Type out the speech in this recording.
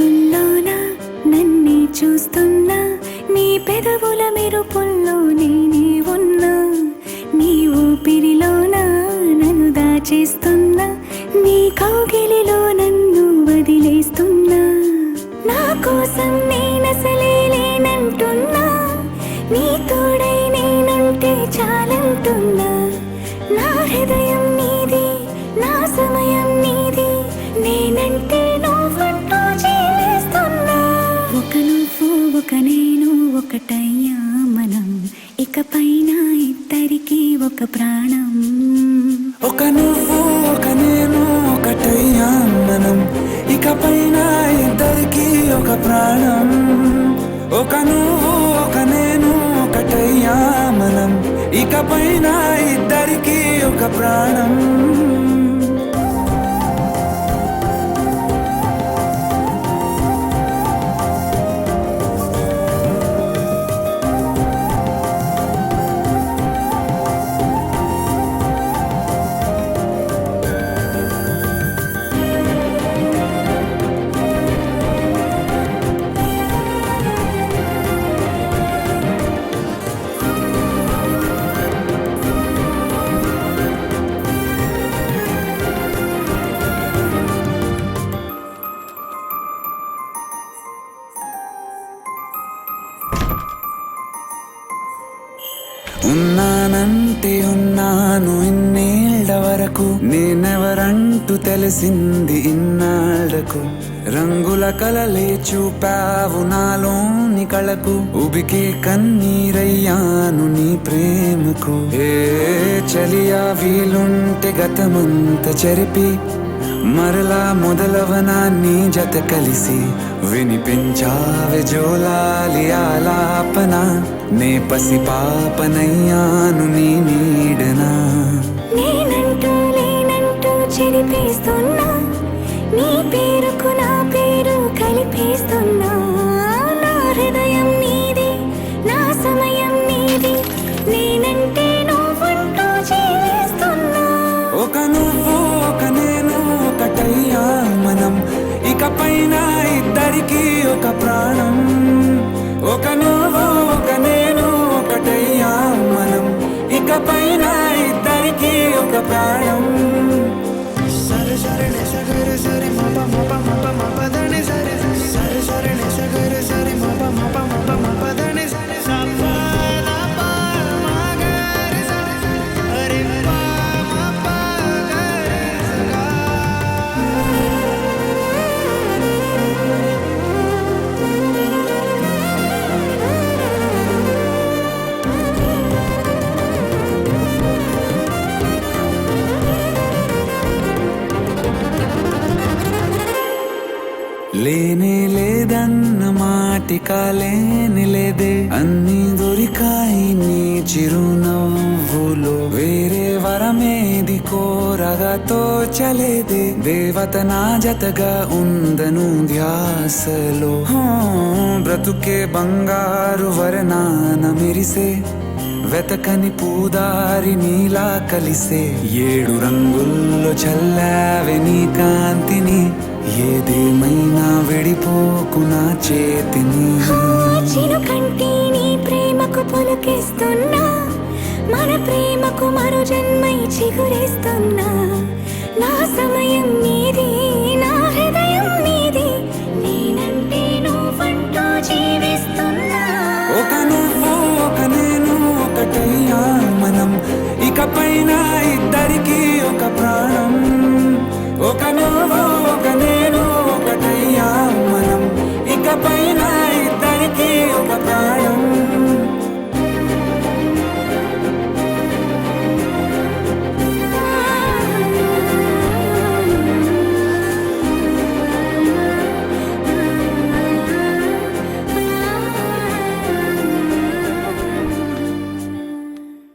కనులుల్లోనా నన్నే చూస్తున్నా, నీ పెదవుల మెరుపుల్లోనే నీ ఉన్నా, నీ ఊపిరిలోనా నన్ను దాచేస్తున్నా, నీ కౌగిలిలో నన్ను వదిలేస్తున్నా. నా కోసం నేనసలే లేనంటున్నా, నీ తోడై నేనుంటే చాలంటున్నా. నా హృదయం నీది, నా సమయం నీది, నేనంటే నువ్వంటూ జీవిస్తున్నా. ఒక నువ్వు ఒక నేను ఒకటయ్యా మనం, ఇకపైన ఇద్దరికి ఒక ప్రాణం. ఒక నువ్వు ఒక నేను ఒకటయ్యా మనం, ఇకపైన ఇద్దరికి ఒక ప్రాణం. ఒక నువ్వు ఒక నేను ఒకటయ్యా మనం, ఇకపైన ఇద్దరికి ఒక ప్రాణం. ఉన్నానంటే ఉన్నాను ఇన్నేళ్ల వరకు, నేనెవరంటూ తెలిసింది ఇన్నాళ్లకు. రంగుల కలలే చూపావు నాలోని కళకు, ఉబికే కన్నీరయ్యాను నీ ప్రేమకు. ఏ చలియా వీలుంటే గతమంత చెరిపి, మరలా మొదలవనా నీ జత కలిసి. వినిపించావే జోలాలి ఆలాపన, నే పసి పాపనయ్యాను నీ నీడనా. నేనంటూ లేనంటూ చెరిపేస్తున్నా, నీ పేరుకు నా పేరు కలిపేస్తున్నా. నా హృదయం నీది, నా సమయం నీది, నేనంటే నువ్వంటూ జీవిస్తున్నా. ఒక నువ్వు ఒక నేను ఒకటయ్యా మనం, ఇకపైన ఇద్దరికి ఒక ప్రాణం. ఒక నువ్వు ఒక నేను ఒకటయ్యా మనం, ఇకపైన ఇద్దరికి ఒక ప్రాణం. సరే సరే సగరే సరే మప మప మప మపదనే సరే సరే సరే సగరే సరే మప మప మప మపదనే సరే సపద పమగరే సరే అరే పమ పగరే సగా. లేనే లేదన్న మాటిక లేని లేదే, అన్ని దొరికాయి నీ చిరునవ్వులో. వేరే వరమేది కోరగా తోచలేదే, దేవత నా జతగా ఉందను ధ్యాసలో. బ్రతుకే బంగారు వరనాన మెరిసే, వెతకని పూదారి నీలా కలిసే. 7 రంగుల్లో చల్లావే నీ కాంతిని, ఏదేమైనా విడిపోకు నా చేతిని. చినుకంటే నీ ప్రేమకు పులకిస్తున్నా, మన ప్రేమకు మరో జన్మై చిగురేస్తున్నా. నా సమయం నీది, నా హృదయం నీది, నేనంటే నువ్వంటూ జీవిస్తున్నా. ఒక నువ్వు ఒక నేను ఒకటయ్యా మనం, ఇకపైన ఇద్దరికి ఒక ప్రాణం. ఒక నువ్వు ఒక నేను ఒకటయ్యా మనం, ఇకపైన